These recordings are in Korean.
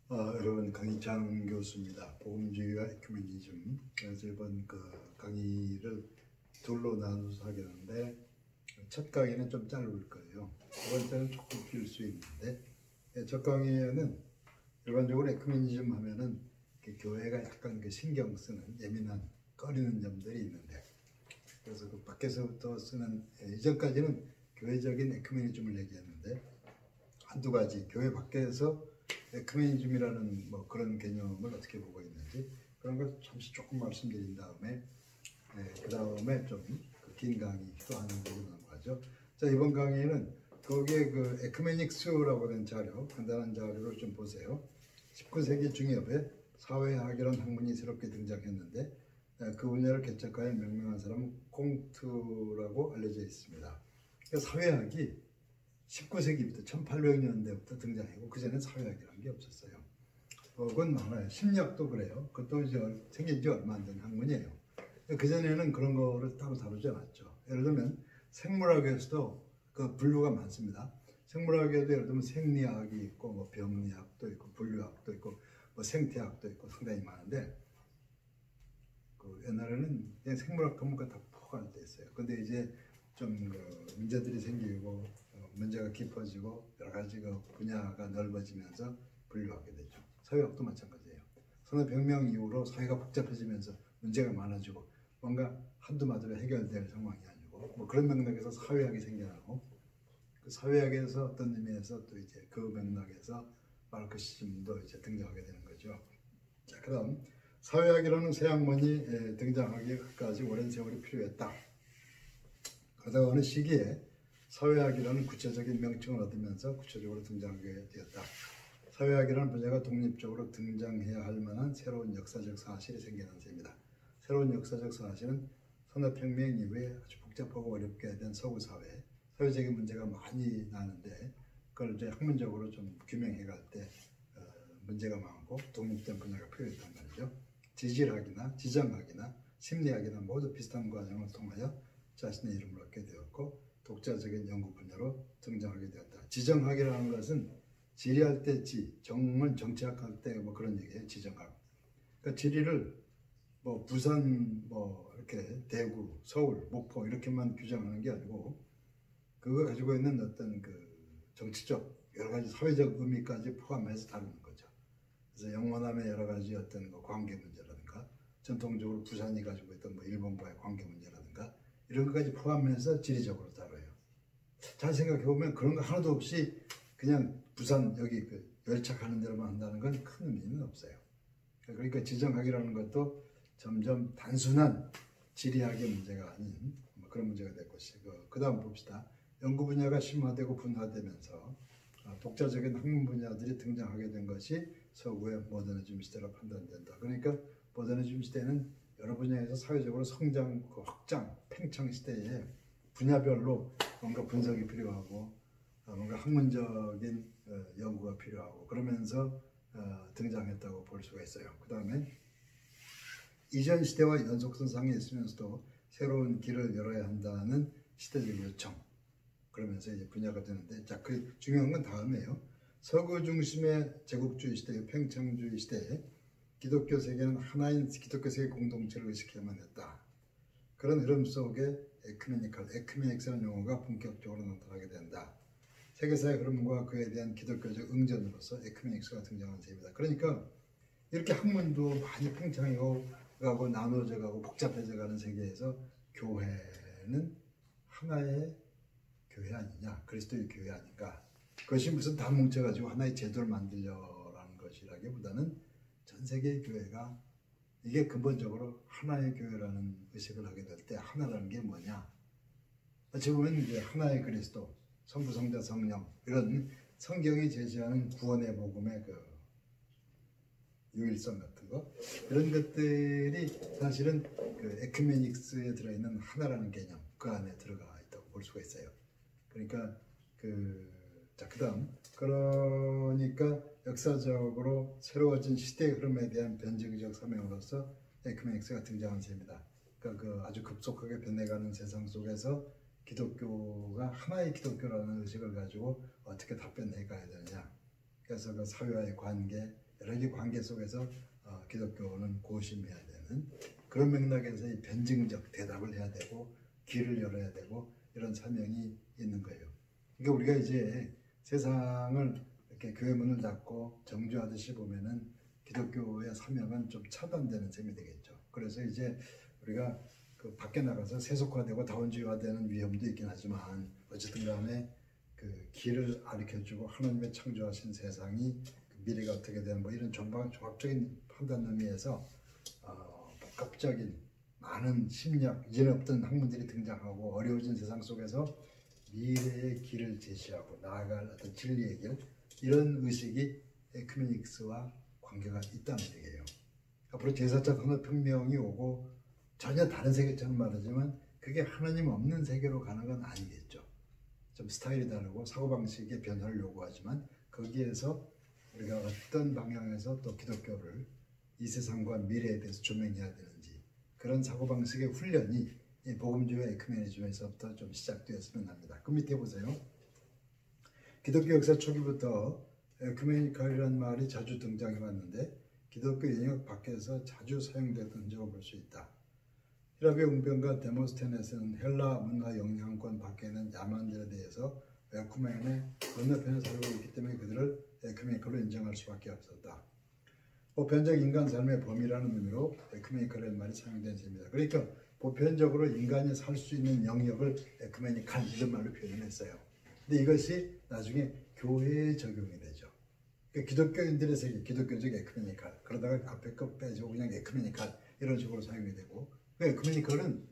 여러분, 강희창 교수입니다. 복음주의와 에큐메니즘. 그래서 이번 강의를 둘로 나눠서 하겠는데, 첫 강의는 좀 짧을 거예요. 두 번째는 조금 길 수 있는데, 첫 강의에는 일반적으로 에큐메니즘 하면은 교회가 약간 신경 쓰는 예민한 꺼리는 점들이 있는데, 그래서 밖에서부터 쓰는 이전까지는 교회적인 에큐메니즘을 얘기했는데, 한두 가지 교회 밖에서 에큐메니즘이라는 그런 개념을 어떻게 보고 있는지 그런 걸 잠시 조금 말씀드린 다음에 그 다음에 좀 긴 강의도 하는 걸로 넘어가죠. 자, 이번 강의는 거기에 에큐메닉스라고 된 자료, 간단한 자료를 좀 보세요. 19세기 중엽에 사회학이라는 학문이 새롭게 등장했는데 그 분야를 개척하여 명명한 사람은 콩트라고 알려져 있습니다. 그러니까 사회학이 19세기부터 1800년대부터 등장했고 그 전에 사회학이라는 게 없었어요. 그건 하나예요. 심리학도 그래요. 그것도 이제 생긴 지 얼마 안 된 학문이에요. 그 전에는 그런 거를 따로 다루지 않았죠. 예를 들면 생물학에서도 그 분류가 많습니다. 생물학에도 예를 들면 생리학이 있고 병리학도 있고 분류학도 있고 생태학도 있고 상당히 많은데 옛날에는 그냥 생물학科目가 다 포괄돼 있어요. 근데 이제 좀 문제들이 생기고 문제가 깊어지고 여러 가지 분야가 넓어지면서 분류하게 되죠. 사회학도 마찬가지예요. 산업혁명 이후로 사회가 복잡해지면서 문제가 많아지고 뭔가 한두 마디로 해결될 상황이 아니고 그런 맥락에서 사회학이 생겨나고 그 사회학에서 어떤 의미에서 또 이제 그 맥락에서 마르크시즘도 이제 등장하게 되는 거죠. 자, 그다음 사회학이라는 새 학문이 등장하기까지 오랜 세월이 필요했다. 그러다가 어느 시기에 사회학이라는 구체적인 명칭을 얻으면서 구체적으로 등장하게 되었다. 사회학이라는 분야가 독립적으로 등장해야 할 만한 새로운 역사적 사실이 생겨난 셈이다. 새로운 역사적 사실은 산업혁명 이후에 아주 복잡하고 어렵게 된 서구 사회, 사회적인 문제가 많이 나는데 그걸 이제 학문적으로 좀 규명해 갈 때 문제가 많고 독립된 분야가 필요했단 말이죠. 지질학이나 지정학이나 심리학이나 모두 비슷한 과정을 통하여 자신의 이름을 얻게 되었고 독자적인 연구 분야로 등장하게 되었다. 지정학이라는 것은 지리할 때 정은 정치학할 때 그런 얘기예요. 지정학. 그러니까 지리를 부산 이렇게 대구, 서울, 목포 이렇게만 규정하는 게 아니고 그거 가지고 있는 어떤 정치적 여러 가지 사회적 의미까지 포함해서 다루는 거죠. 그래서 영원함의 여러 가지 어떤 관계 문제라든가 전통적으로 부산이 가지고 있던 일본과의 관계 문제라든가 이런 것까지 포함해서 지리적으로 다뤄요. 잘 생각해보면 그런 거 하나도 없이 그냥 부산 여기 열차 가는 대로만 한다는 건 큰 의미는 없어요. 그러니까 지정학이라는 것도 점점 단순한 지리학의 문제가 아닌 그런 문제가 될 것이고 그 다음 봅시다. 연구 분야가 심화되고 분화되면서 독자적인 학문 분야들이 등장하게 된 것이 서구의 모더니즘 시대로 판단된다. 그러니까 모더니즘 시대는 여러 분야에서 사회적으로 성장, 확장, 팽창 시대에 분야별로 뭔가 분석이 필요하고 뭔가 학문적인 연구가 필요하고 그러면서 등장했다고 볼 수가 있어요. 그 다음에 이전 시대와 연속선상에 있으면서도 새로운 길을 열어야 한다는 시대적 요청 그러면서 이제 분야가 되는데 자, 그 중요한 건 다음이에요. 서구 중심의 제국주의 시대, 팽창주의 시대에 기독교 세계는 하나인 기독교 세계 공동체를 의식해야만 했다. 그런 흐름 속에 에큐메닉스라는 용어가 본격적으로 나타나게 된다. 세계사의 흐름과 그에 대한 기독교적 응전으로서 에큐메닉스가 등장한 셈이다. 그러니까 이렇게 학문도 많이 팽창하고 나눠져 가고 복잡해져 가는 세계에서 교회는 하나의 교회 아니냐, 그리스도의 교회 아닌가. 그것이 무슨 다 뭉쳐가지고 하나의 제도를 만들려라는 것이라기보다는 전 세계의 교회가 이게 근본적으로 하나의 교회라는 의식을 하게 될 때 하나라는 게 뭐냐? 어찌 보면 이제 하나의 그리스도, 성부, 성자, 성령 이런 성경이 제시하는 구원의 복음의 유일성 같은 거 이런 것들이 사실은 에큐메닉스에 들어있는 하나라는 개념 그 안에 들어가 있다고 볼 수가 있어요. 그러니까 자, 그다음 그러니까 역사적으로 새로워진 시대의 흐름에 대한 변증적 사명으로서 에큐메닉스가 등장한 셈이다. 그러니까 아주 급속하게 변해가는 세상 속에서 기독교가 하나의 기독교라는 의식을 가지고 어떻게 답변해 가야 되느냐. 그래서 사회와의 관계, 여러 가지 관계 속에서 기독교는 고심해야 되는 그런 맥락에서 이 변증적 대답을 해야 되고 길을 열어야 되고 이런 사명이 있는 거예요. 그러니까 우리가 이제 세상을 이렇게 교회 문을 닫고 정주하듯이 보면은 기독교의 사명은 좀 차단되는 셈이 되겠죠. 그래서 이제 우리가 그 밖에 나가서 세속화되고 다원주의화되는 위험도 있긴 하지만 어쨌든 간에 그 길을 가르쳐주고 하나님의 창조하신 세상이 그 미래가 어떻게 되는 뭐 이런 종합적인 판단 의미에서 복합적인 많은 심리학 이전에 없던 학문들이 등장하고 어려워진 세상 속에서 미래의 길을 제시하고 나아갈 어떤 진리의 길 이런 의식이 에큐메닉스와 관계가 있다는 얘기예요. 앞으로 제4차 산업혁명이 오고 전혀 다른 세계처럼 말하지만 그게 하나님 없는 세계로 가는 건 아니겠죠. 좀 스타일이 다르고 사고방식의 변화를 요구하지만 거기에서 우리가 어떤 방향에서 또 기독교를 이 세상과 미래에 대해서 조명해야 되는지 그런 사고방식의 훈련이 이 복음주의 에큐메니즘에서부터 좀 시작되었으면 합니다. 그 밑에 보세요. 기독교 역사 초기부터 에큐메니컬이라는 말이 자주 등장해 왔는데 기독교 영역 밖에서 자주 사용되던 적을 볼 수 있다. 히라비의 웅변과 데모스테네스는 헬라 문화 영향권 밖에 있는 야만들에 대해서 에쿠멘의 건너편에 살고 있기 때문에 그들을 에큐메니컬로 인정할 수밖에 없었다. 보편적 인간 삶의 범위라는 의미로 에큐메니컬이라는 말이 사용된 셈입니다. 그러니까 보편적으로 인간이 살 수 있는 영역을 에큐메니컬 이런 말로 표현했어요. 근데 이것이 나중에 교회에 적용이 되죠. 그러니까 기독교인들의 세계, 기독교적 에큐메니컬 그러다가 앞에 거 빼주고 그냥 에큐메니컬 이런 식으로 사용이 되고 에큐메니컬은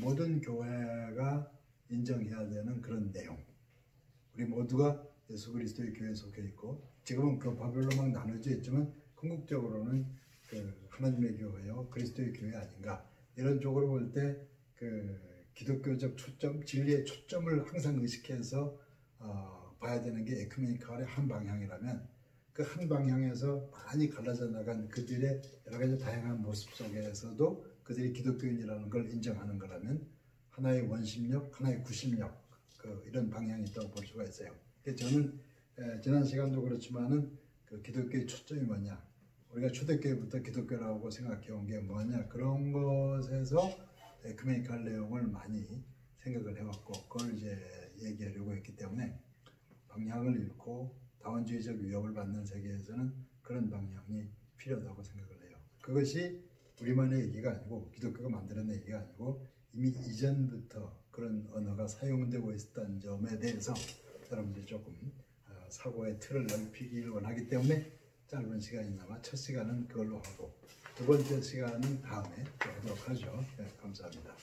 모든 교회가 인정해야 되는 그런 내용. 우리 모두가 예수 그리스도의 교회에 속해 있고 지금은 그 바별로 막 나눠져 있지만 궁극적으로는 그 하나님의 교회요 그리스도의 교회 아닌가 이런 쪽으로 볼 때 그 기독교적 초점, 진리의 초점을 항상 의식해서 봐야 되는 게 에큐메니컬의 한 방향이라면 그 한 방향에서 많이 갈라져 나간 그들의 여러 가지 다양한 모습 속에서도 그들이 기독교인이라는 걸 인정하는 거라면 하나의 원심력, 하나의 구심력 이런 방향이 있다고 볼 수가 있어요. 저는 지난 시간도 그렇지만은 그 기독교의 초점이 뭐냐, 우리가 초대교회부터 기독교라고 생각해 온 게 뭐냐 그런 것에서 에큐메니컬 내용을 많이 생각을 해왔고 그걸 이제 얘기하려고 했기 때문에 방향을 잃고 다원주의적 위협을 받는 세계에서는 그런 방향이 필요하다고 생각을 해요. 그것이 우리만의 얘기가 아니고 기독교가 만들어낸 얘기가 아니고 이미 이전부터 그런 언어가 사용되고 있었다는 점에 대해서 여러분들이 조금 사고의 틀을 넓히기를 원하기 때문에 짧은 시간이나마 첫 시간은 그걸로 하고 두 번째 시간은 다음에 또 하도록 하죠. 네, 감사합니다.